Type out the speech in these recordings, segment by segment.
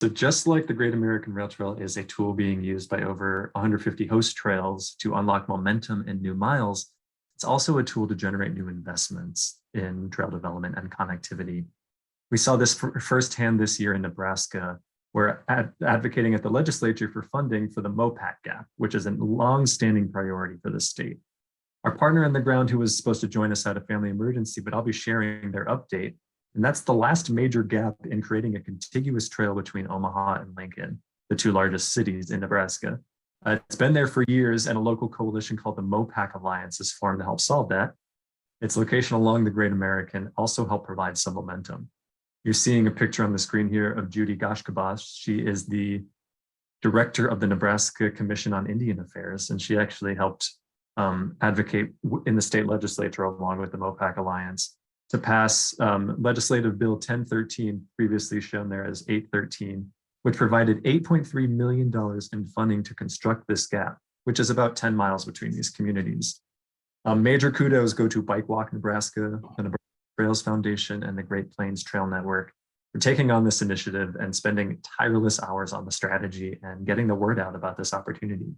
So just like the Great American Rail Trail is a tool being used by over 150 host trails to unlock momentum and new miles, it's also a tool to generate new investments in trail development and connectivity. We saw this firsthand this year in Nebraska. We're advocating at the legislature for funding for the MOPAC gap, which is a long-standing priority for the state. Our partner on the ground, who was supposed to join us, had a family emergency, but I'll be sharing their update. And that's the last major gap in creating a contiguous trail between Omaha and Lincoln, the two largest cities in Nebraska. It's been there for years, and a local coalition called the MOPAC Alliance is formed to help solve that. Its location along the Great American also helped provide some momentum. You're seeing a picture on the screen here of Judy Goshkabash. She is the director of the Nebraska Commission on Indian Affairs, and she actually helped advocate in the state legislature along with the MOPAC Alliance to pass Legislative Bill 1013, previously shown there as 813, which provided $8.3 million in funding to construct this gap, which is about 10 miles between these communities. Major kudos go to Bike Walk Nebraska, the Nebraska Trails Foundation, and the Great Plains Trail Network for taking on this initiative and spending tireless hours on the strategy and getting the word out about this opportunity.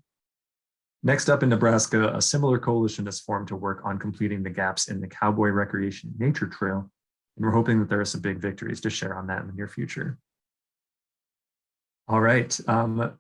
Next up in Nebraska, a similar coalition is formed to work on completing the gaps in the Cowboy Recreation Nature Trail, and we're hoping that there are some big victories to share on that in the near future. All right,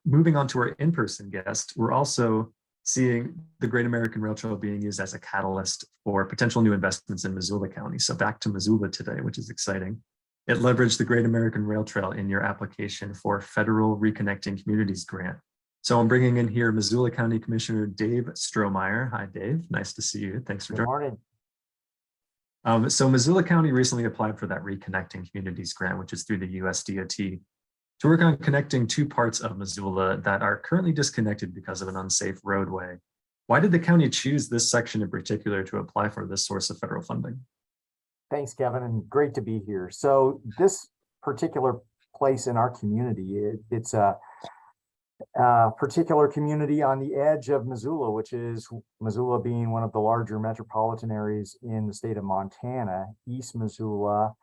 moving on to our in-person guest, we're also seeing the Great American Rail Trail being used as a catalyst for potential new investments in Missoula County. So back to Missoula today, which is exciting. It leveraged the Great American Rail Trail in your application for Federal Reconnecting Communities Grant. So I'm bringing in here Missoula County Commissioner Dave Strohmaier. Hi, Dave. Nice to see you. Thanks for joining. Good morning. So Missoula County recently applied for that Reconnecting Communities Grant, which is through the USDOT, to work on connecting two parts of Missoula that are currently disconnected because of an unsafe roadway. Why did the county choose this section in particular to apply for this source of federal funding? Thanks, Kevin, and great to be here. So this particular place in our community, it's a particular community on the edge of Missoula, which is Missoula being one of the larger metropolitan areas in the state of Montana. East Missoula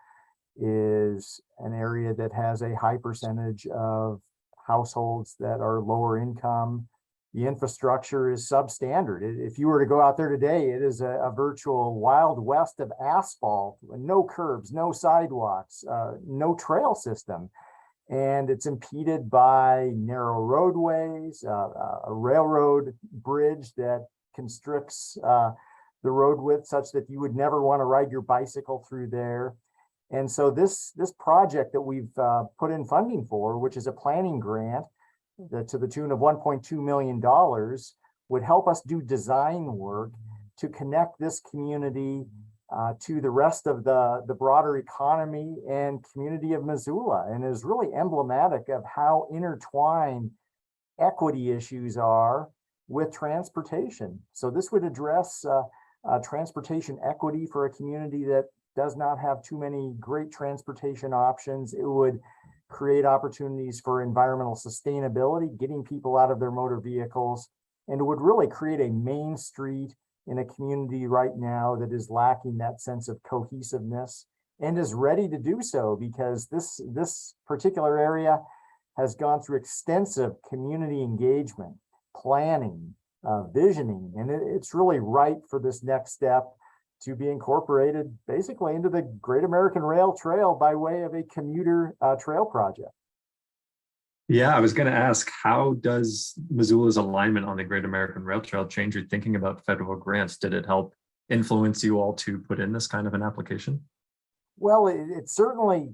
is an area that has a high percentage of households that are lower income. The infrastructure is substandard. If you were to go out there today, it is a virtual wild west of asphalt, no curbs, no sidewalks, no trail system. And it's impeded by narrow roadways, a railroad bridge that constricts the road width such that you would never want to ride your bicycle through there. And so this project that we've put in funding for, which is a planning grant to the tune of $1.2 million, would help us do design work to connect this community to the rest of the broader economy and community of Missoula, and is really emblematic of how intertwined equity issues are with transportation. So this would address transportation equity for a community that does not have too many great transportation options. It would create opportunities for environmental sustainability, getting people out of their motor vehicles, and it would really create a main street in a community right now that is lacking that sense of cohesiveness and is ready to do so, because this particular area has gone through extensive community engagement, planning, visioning, and it's really ripe for this next step to be incorporated basically into the Great American Rail Trail by way of a commuter trail project. Yeah, I was going to ask, how does Missoula's alignment on the Great American Rail Trail change your thinking about federal grants? Did it help influence you all to put in this kind of an application? Well, it certainly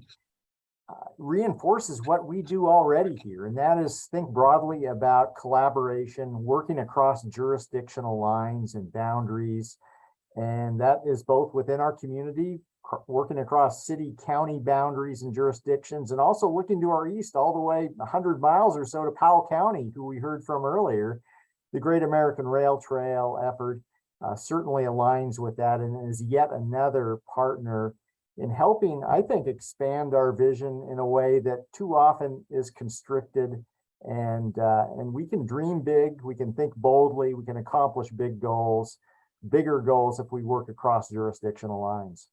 reinforces what we do already here, and that is think broadly about collaboration, working across jurisdictional lines and boundaries. And that is both within our community, working across city, county boundaries and jurisdictions, and also looking to our east all the way 100 miles or so to Powell County, who we heard from earlier. The Great American Rail Trail effort certainly aligns with that and is yet another partner in helping, I think, expand our vision in a way that too often is constricted. And we can dream big, we can think boldly, we can accomplish bigger goals if we work across jurisdictional lines.